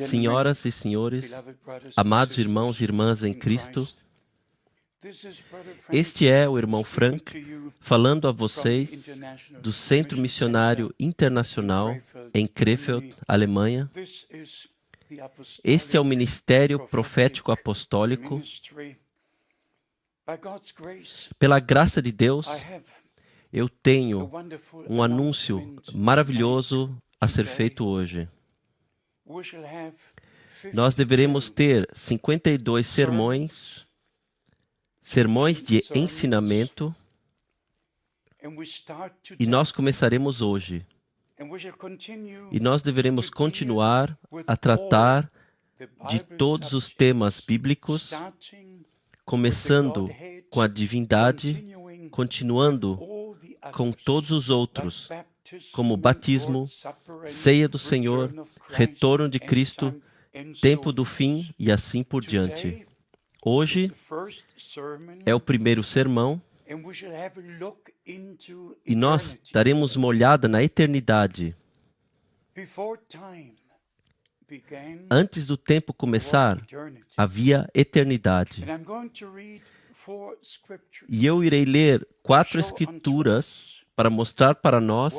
Senhoras e senhores, amados irmãos e irmãs em Cristo, este é o irmão Frank falando a vocês do Centro Missionário Internacional em Krefeld, Alemanha. Este é o Ministério Profético Apostólico. Pela graça de Deus, eu tenho um anúncio maravilhoso a ser feito hoje. Nós deveremos ter 52 sermões de ensinamento, e nós começaremos hoje. E nós deveremos continuar a tratar de todos os temas bíblicos, começando com a divindade, continuando com todos os outros, como batismo, ceia do Senhor, retorno de Cristo, tempo do fim e assim por diante. Hoje é o primeiro sermão e nós daremos uma olhada na eternidade. Antes do tempo começar, havia eternidade. E eu irei ler 4 escrituras para mostrar para nós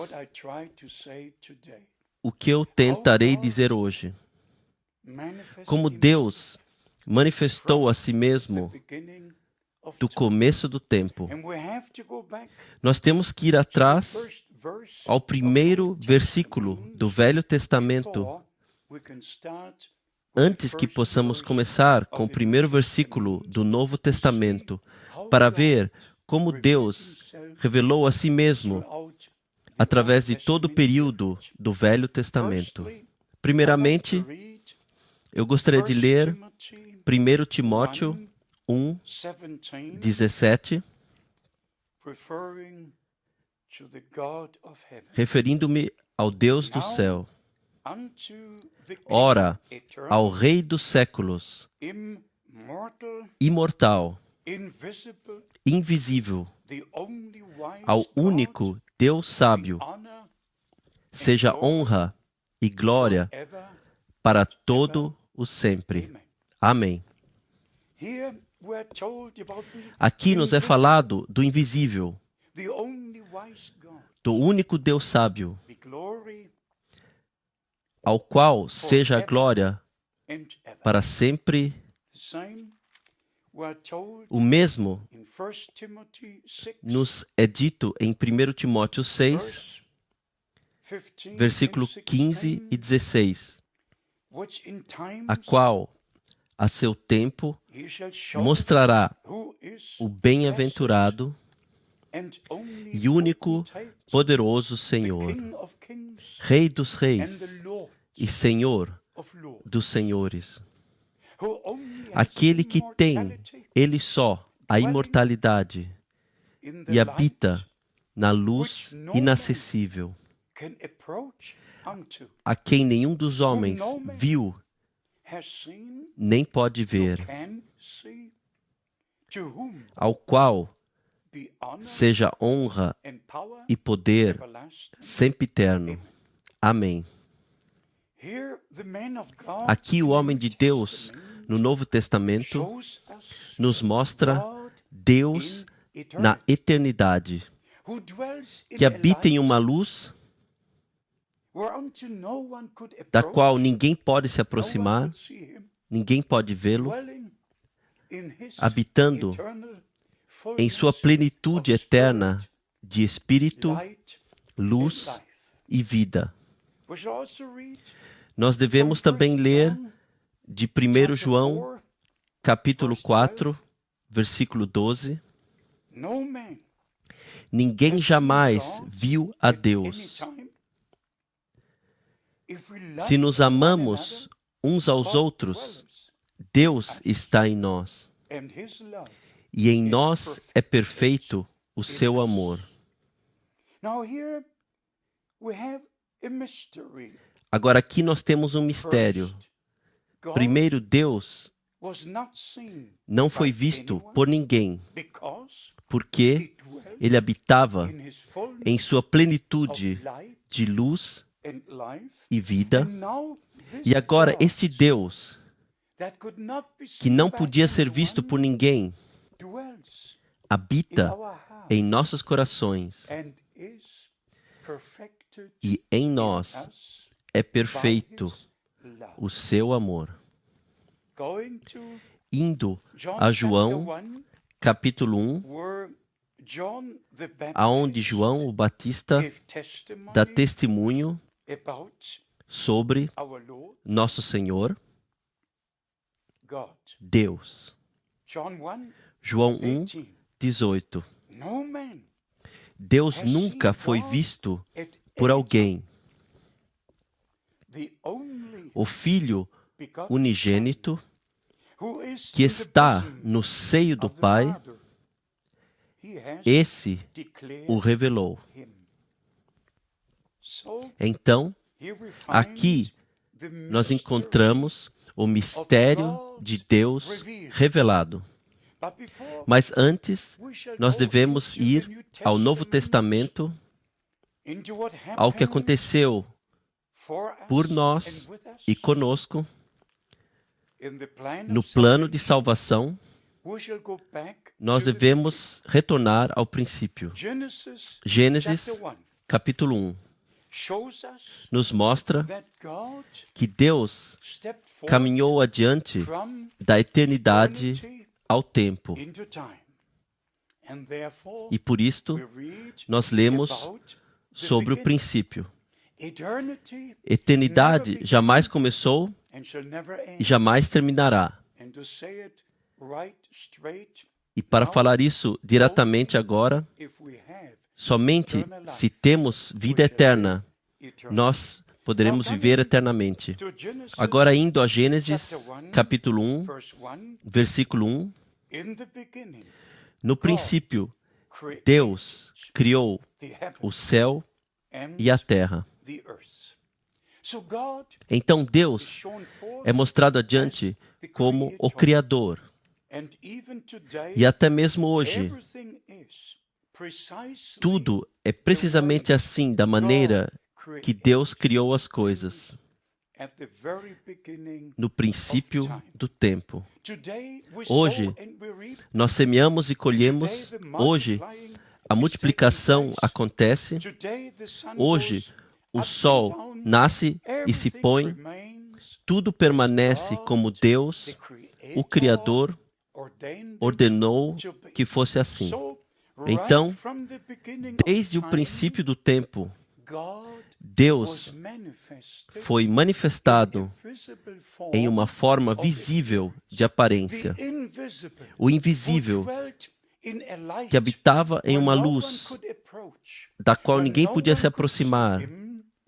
o que eu tentarei dizer hoje. Como Deus manifestou a si mesmo do começo do tempo. Nós temos que ir atrás ao primeiro versículo do Velho Testamento, antes que possamos começar com o primeiro versículo do Novo Testamento, para ver como Deus revelou a si mesmo através de todo o período do Velho Testamento. Primeiramente, eu gostaria de ler 1 Timóteo 1, 17, referindo-me ao Deus do céu. Ora, ao Rei dos séculos, imortal, invisível, ao único Deus sábio, seja honra e glória para todo o sempre. Amém. Aqui nos é falado do invisível, do único Deus sábio, ao qual seja a glória para sempre. O mesmo nos é dito em 1 Timóteo 6, versículo 15 e 16, a qual, a seu tempo, mostrará o bem-aventurado e único poderoso Senhor, Rei dos reis e Senhor dos senhores, aquele que tem, Ele só, a imortalidade e habita na luz inacessível, a quem nenhum dos homens viu nem pode ver, ao qual seja honra e poder sempre-eterno. Amém. Aqui o homem de Deus, no Novo Testamento, nos mostra Deus na eternidade, que habita em uma luz da qual ninguém pode se aproximar, ninguém pode vê-lo, habitando em sua plenitude eterna de espírito, luz e vida. Nós devemos também ler de 1 João, capítulo 4, versículo 12. Ninguém jamais viu a Deus. Se nos amamos uns aos outros, Deus está em nós, e em nós é perfeito o seu amor. Agora aqui nós temos um mistério. Primeiro, Deus não foi visto por ninguém, porque Ele habitava em sua plenitude de luz e vida. E agora, este Deus, que não podia ser visto por ninguém, habita em nossos corações e em nós é perfeito o seu amor. Indo a João, capítulo 1, aonde João o Batista dá testemunho sobre nosso Senhor, Deus. João 1, 18. Deus nunca foi visto por alguém. O Filho unigênito, que está no seio do Pai, esse o revelou. Então, aqui nós encontramos o mistério de Deus revelado. Mas antes, nós devemos ir ao Novo Testamento, ao que aconteceu por nós e conosco, no plano de salvação. Nós devemos retornar ao princípio. Gênesis, capítulo 1, nos mostra que Deus caminhou adiante da eternidade ao tempo. E por isto, nós lemos sobre o princípio. Eternidade jamais começou e jamais terminará. E para falar isso diretamente agora, somente se temos vida eterna, nós poderemos viver eternamente. Agora, indo a Gênesis, capítulo 1, versículo 1. No princípio, Deus criou o céu e a terra. Então, Deus é mostrado adiante como o Criador. E até mesmo hoje, tudo é precisamente assim, da maneira que Deus criou as coisas, no princípio do tempo. Hoje, nós semeamos e colhemos. Hoje, a multiplicação acontece. Hoje, o sol nasce e se põe. Tudo permanece como Deus, o Criador, ordenou que fosse assim. Então, desde o princípio do tempo, Deus foi manifestado em uma forma visível de aparência. O invisível, que habitava em uma luz, da qual ninguém podia se aproximar,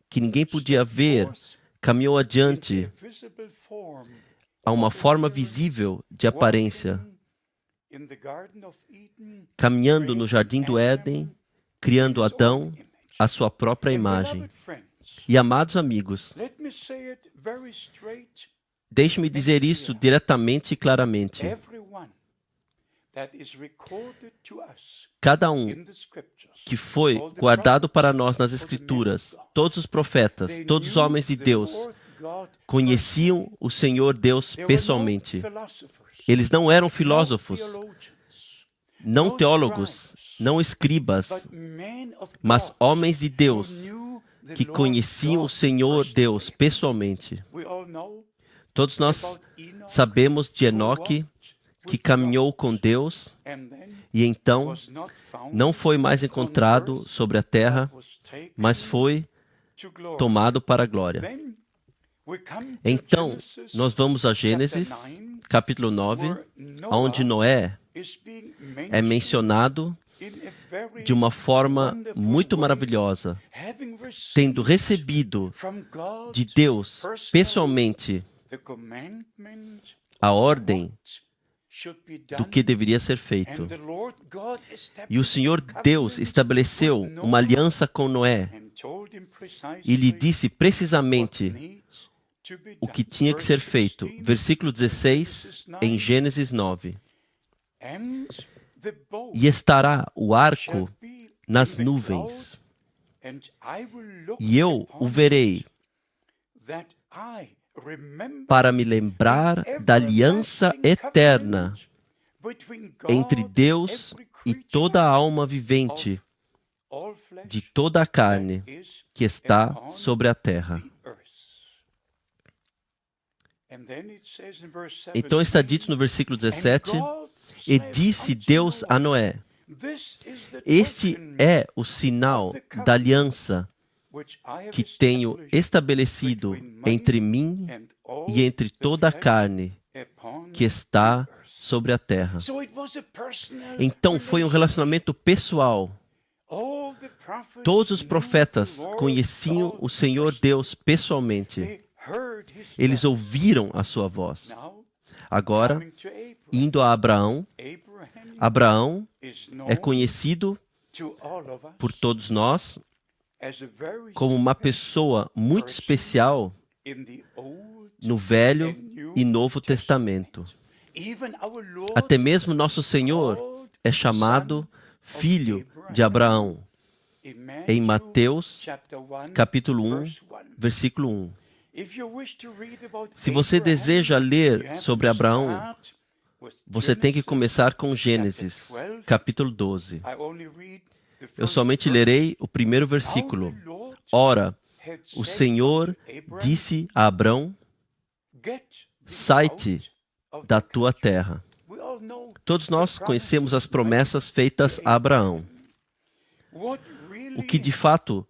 que ninguém podia ver, caminhou adiante a uma forma visível de aparência, caminhando no jardim do Éden, criando Adão à sua própria imagem. E, amados amigos, deixe-me dizer isso diretamente e claramente. Cada um que foi guardado para nós nas Escrituras, todos os profetas, todos os homens de Deus, conheciam o Senhor Deus pessoalmente. Eles não eram filósofos, não teólogos, não escribas, mas homens de Deus que conheciam o Senhor Deus pessoalmente. Todos nós sabemos de Enoque, que caminhou com Deus e então não foi mais encontrado sobre a terra, mas foi tomado para a glória. Então, nós vamos a Gênesis, capítulo 9, onde Noé é mencionado de uma forma muito maravilhosa, tendo recebido de Deus pessoalmente a ordem do que deveria ser feito. E o Senhor Deus estabeleceu uma aliança com Noé e lhe disse precisamente o que tinha que ser feito. Versículo 16, em Gênesis 9. E estará o arco nas nuvens, e eu o verei para me lembrar da aliança eterna entre Deus e toda a alma vivente de toda a carne que está sobre a terra. Então está dito no versículo 17, e disse Deus a Noé, este é o sinal da aliança que tenho estabelecido entre mim e entre toda a carne que está sobre a terra. Então foi um relacionamento pessoal. Todos os profetas conheciam o Senhor Deus pessoalmente. Eles ouviram a sua voz. Agora, indo a Abraão, Abraão é conhecido por todos nós como uma pessoa muito especial no Velho e Novo Testamento. Até mesmo nosso Senhor é chamado Filho de Abraão, em Mateus, capítulo 1, versículo 1. Se você deseja ler sobre Abraão, você tem que começar com Gênesis, capítulo 12. Eu somente lerei o primeiro versículo. Ora, o Senhor disse a Abrão, sai-te da tua terra. Todos nós conhecemos as promessas feitas a Abraão. O que de fato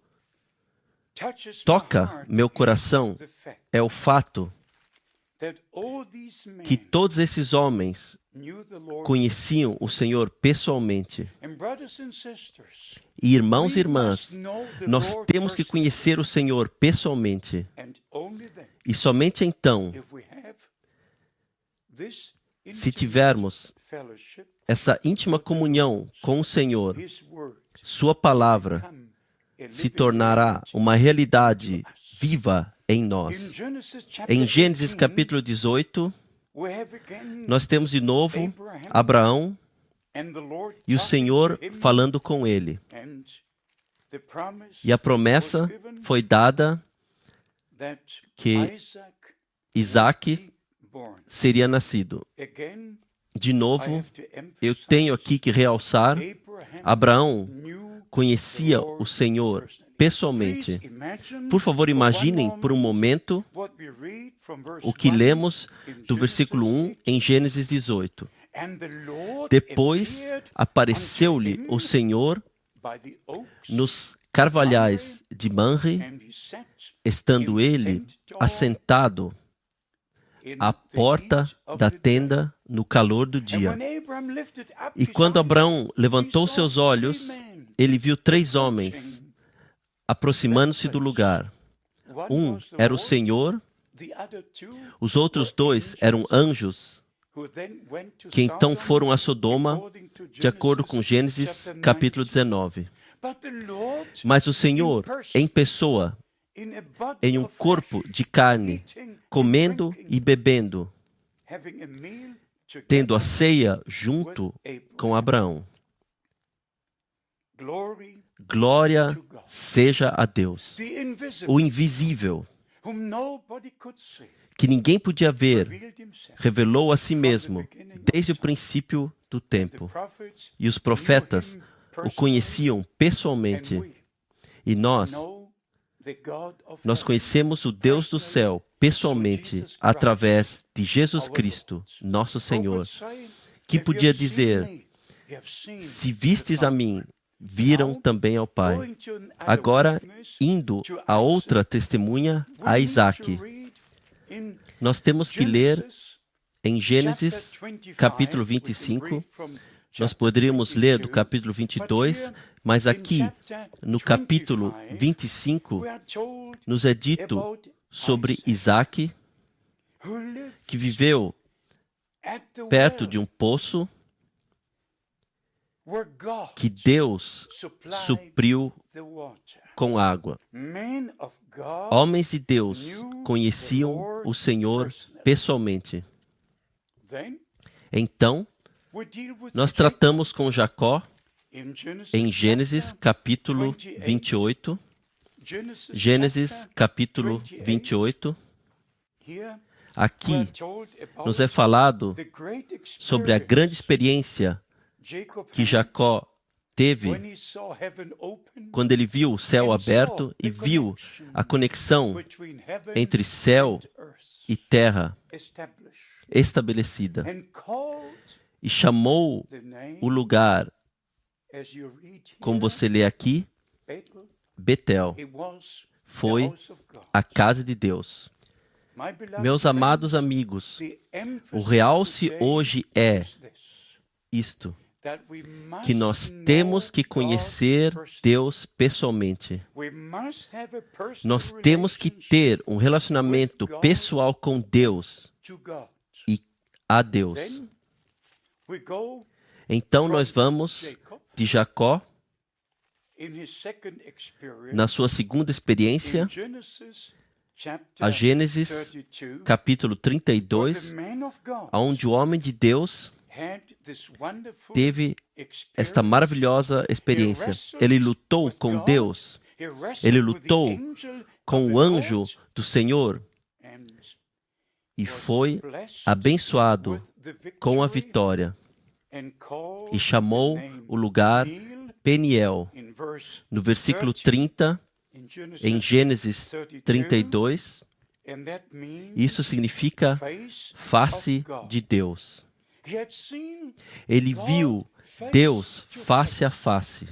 toca meu coração é o fato que todos esses homens conheciam o Senhor pessoalmente. E irmãos e irmãs, nós temos que conhecer o Senhor pessoalmente. E somente então, se tivermos essa íntima comunhão com o Senhor, Sua palavra se tornará uma realidade viva em nós. Em Gênesis capítulo 18, nós temos de novo Abraão e o Senhor falando com ele. E a promessa foi dada que Isaac seria nascido. De novo, eu tenho aqui que realçar, Abraão conhecia o Senhor pessoalmente. Por favor, imaginem por um momento o que lemos do versículo 1 em Gênesis 18. Depois apareceu-lhe o Senhor nos carvalhais de Manre, estando ele assentado à porta da tenda no calor do dia. E quando Abraão levantou seus olhos, ele viu 3 homens aproximando-se do lugar. Um era o Senhor, os outros 2 eram anjos, que então foram a Sodoma, de acordo com Gênesis capítulo 19. Mas o Senhor, em pessoa, em um corpo de carne, comendo e bebendo, tendo a ceia junto com Abraão. Glória seja a Deus, o invisível, que ninguém podia ver, revelou a si mesmo desde o princípio do tempo. E os profetas o conheciam pessoalmente. E nós conhecemos o Deus do céu pessoalmente através de Jesus Cristo, nosso Senhor, que podia dizer: se vistes a mim, viram também ao Pai. Agora, indo a outra testemunha, a Isaac. Nós temos que ler em Gênesis, capítulo 25. Nós poderíamos ler do capítulo 22, mas aqui, no capítulo 25, nos é dito sobre Isaac, que viveu perto de um poço que Deus supriu com água. Homens de Deus conheciam o Senhor pessoalmente. Então, nós tratamos com Jacó, em Gênesis capítulo 28. Gênesis capítulo 28. Aqui nos é falado sobre a grande experiência que Jacó teve quando ele viu o céu aberto e viu a conexão entre céu e terra estabelecida. E chamou o lugar, como você lê aqui, Betel. Foi a casa de Deus. Meus amados amigos, o realce hoje é isto, que nós temos que conhecer Deus pessoalmente. Nós temos que ter um relacionamento pessoal com Deus e a Deus. Então nós vamos de Jacó, na sua segunda experiência, a Gênesis capítulo 32, onde o homem de Deus teve esta maravilhosa experiência. Ele lutou com Deus, ele lutou com o anjo do Senhor e foi abençoado com a vitória. E chamou o lugar Peniel. No versículo 30, em Gênesis 32, isso significa face de Deus. Ele viu Deus face a face.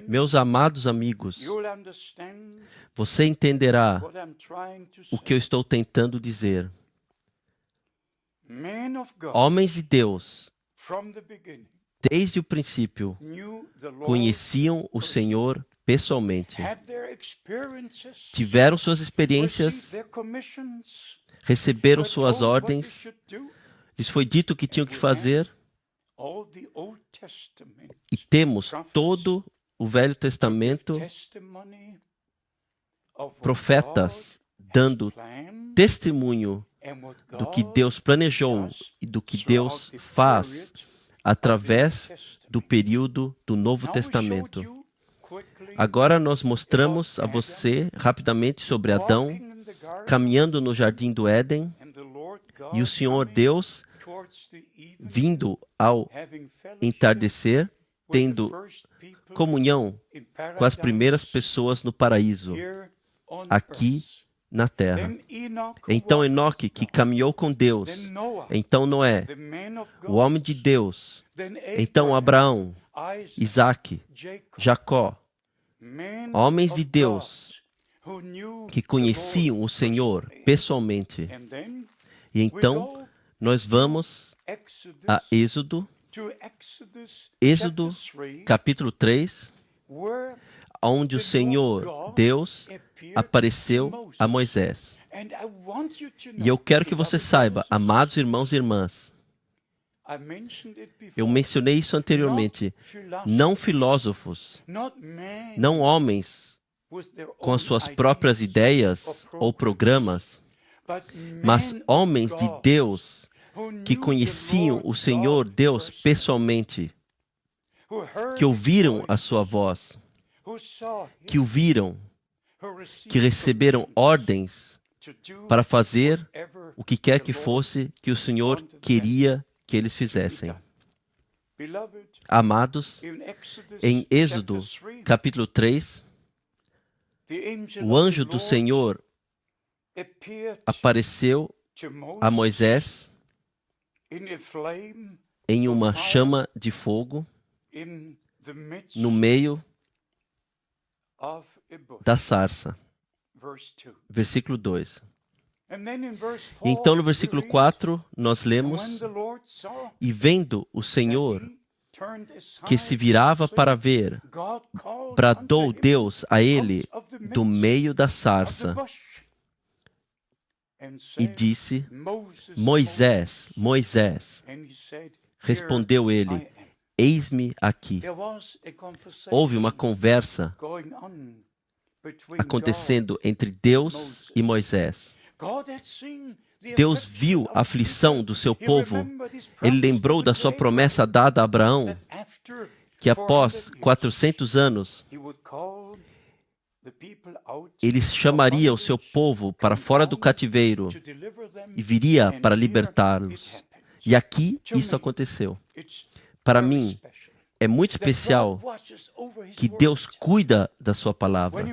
Meus amados amigos, você entenderá o que eu estou tentando dizer. Homens de Deus, desde o princípio, conheciam o Senhor pessoalmente. Tiveram suas experiências, receberam suas ordens, lhes foi dito o que tinham que fazer, e temos todo o Velho Testamento, profetas dando testemunho do que Deus planejou e do que Deus faz através do período do Novo Testamento. Agora nós mostramos a você rapidamente sobre Adão caminhando no jardim do Éden e o Senhor Deus vindo ao entardecer, tendo comunhão com as primeiras pessoas no paraíso, aqui na terra. Então Enoque, que caminhou com Deus, então Noé, o homem de Deus, então Abraão, Isaque, Jacó, homens de Deus que conheciam o Senhor pessoalmente. E então nós vamos a Êxodo capítulo 3, onde o Senhor Deus apareceu a Moisés. E eu quero que você saiba, amados irmãos e irmãs, eu mencionei isso anteriormente, não filósofos, não homens com as suas próprias ideias ou programas, mas homens de Deus que conheciam o Senhor Deus pessoalmente, que ouviram a sua voz, que o viram, que receberam ordens para fazer o que quer que fosse que o Senhor queria que eles fizessem. Amados, em Êxodo capítulo 3, o anjo do Senhor apareceu a Moisés em uma chama de fogo no meio da sarça. Versículo 2. Então, no versículo 4, nós lemos: E vendo o Senhor que se virava para ver, bradou Deus a ele do meio da sarça e disse: Moisés, Moisés. Respondeu ele: Eis-me aqui. Houve uma conversa acontecendo entre Deus e Moisés. Deus viu a aflição do seu povo. Ele lembrou da sua promessa dada a Abraão, que após 400 anos, ele chamaria o seu povo para fora do cativeiro e viria para libertá-los. E aqui isso aconteceu. Para mim, é muito especial que Deus cuida da sua palavra.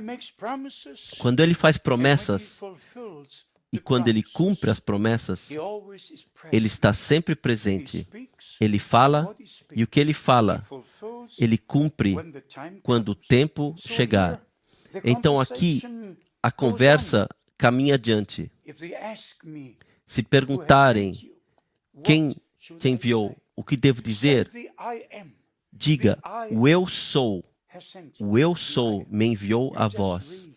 Quando Ele faz promessas e quando Ele cumpre as promessas, Ele está sempre presente. Ele fala e o que Ele fala, Ele cumpre quando o tempo chegar. Então aqui a conversa caminha adiante. Se perguntarem quem te enviou, o que devo dizer? Diga, o eu sou me enviou a vós.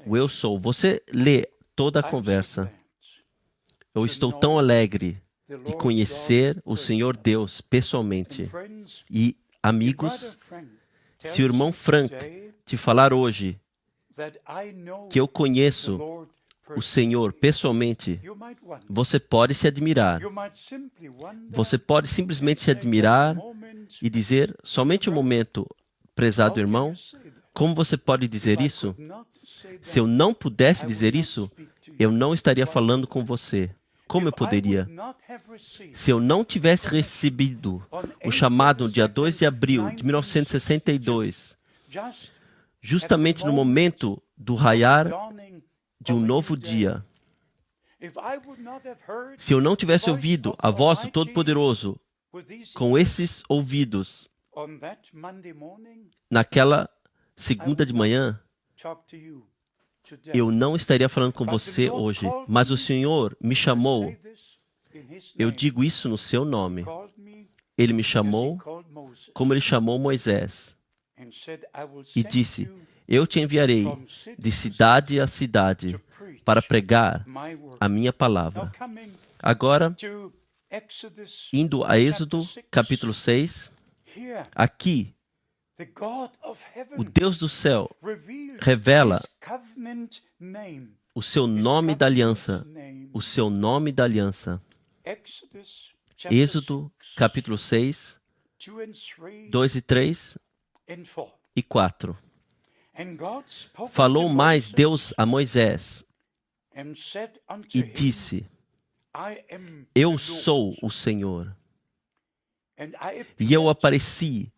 O eu sou. Você lê toda a conversa. Eu estou tão alegre de conhecer o Senhor Deus pessoalmente. E, amigos, se o irmão Frank te falar hoje que eu conheço o Senhor pessoalmente, você pode se admirar. Você pode simplesmente se admirar e dizer, somente um momento, prezado irmão, como você pode dizer isso? Se eu não pudesse dizer isso, eu não estaria falando com você. Como eu poderia? Se eu não tivesse recebido o chamado no dia 2 de abril de 1962, justamente no momento do raiar de um novo dia, se eu não tivesse ouvido a voz do Todo-Poderoso com esses ouvidos naquela segunda de manhã, eu não estaria falando com você hoje. Mas o Senhor me chamou. Eu digo isso no seu nome. Ele me chamou como Ele chamou Moisés. E disse, eu te enviarei de cidade a cidade para pregar a minha palavra. Agora, indo a Êxodo, capítulo 6, aqui, o Deus do céu revela o seu nome da aliança. O seu nome da aliança. Êxodo, capítulo 6, 2 e 3 e 4. Falou mais Deus a Moisés e disse, eu sou o Senhor. E eu apareci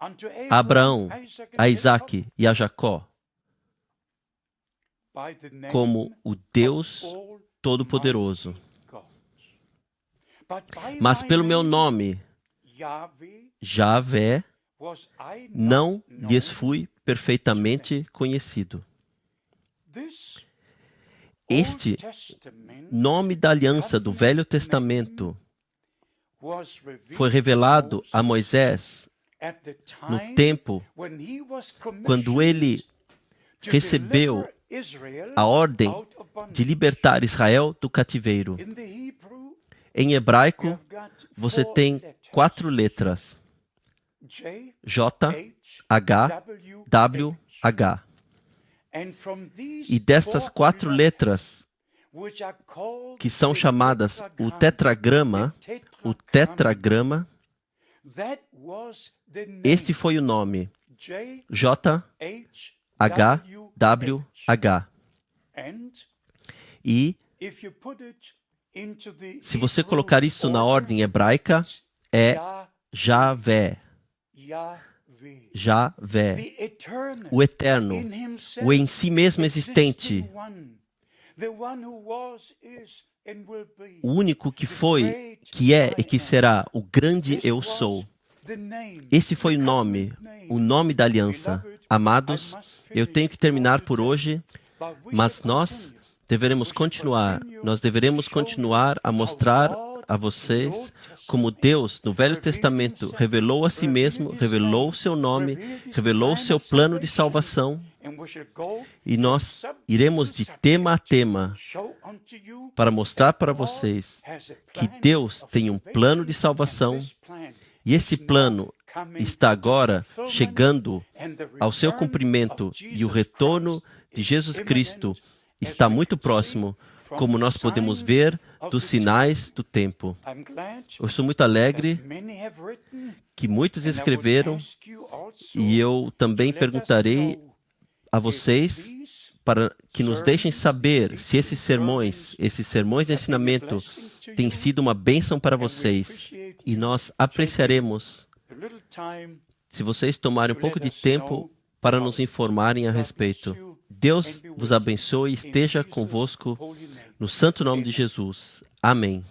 a Abraão, a Isaque e a Jacó como o Deus Todo-Poderoso. Mas pelo meu nome, Javé, não lhes fui perfeitamente conhecido. Este nome da aliança do Velho Testamento foi revelado a Moisés no tempo quando ele recebeu a ordem de libertar Israel do cativeiro. Em hebraico, você tem 4 letras. J, H, W, H. E destas 4 letras, que são chamadas o tetragrama, este foi o nome. J, H, W, H. E se você colocar isso na ordem hebraica, é Javé. Javé, o eterno, o em si mesmo existente, o único que foi, que é e que será, o grande eu sou. Esse foi o nome da aliança. Amados, eu tenho que terminar por hoje, mas nós deveremos continuar a mostrar a vocês como Deus, no Velho Testamento, revelou a si mesmo, revelou o seu nome, revelou o seu plano de salvação. E nós iremos de tema a tema para mostrar para vocês que Deus tem um plano de salvação e esse plano está agora chegando ao seu cumprimento e o retorno de Jesus Cristo está muito próximo, como nós podemos ver dos sinais do tempo. Eu sou muito alegre que muitos escreveram e eu também perguntarei a vocês para que nos deixem saber se esses sermões de ensinamento têm sido uma bênção para vocês. E nós apreciaremos se vocês tomarem um pouco de tempo para nos informarem a respeito. Deus vos abençoe e esteja convosco no santo nome de Jesus. Amém.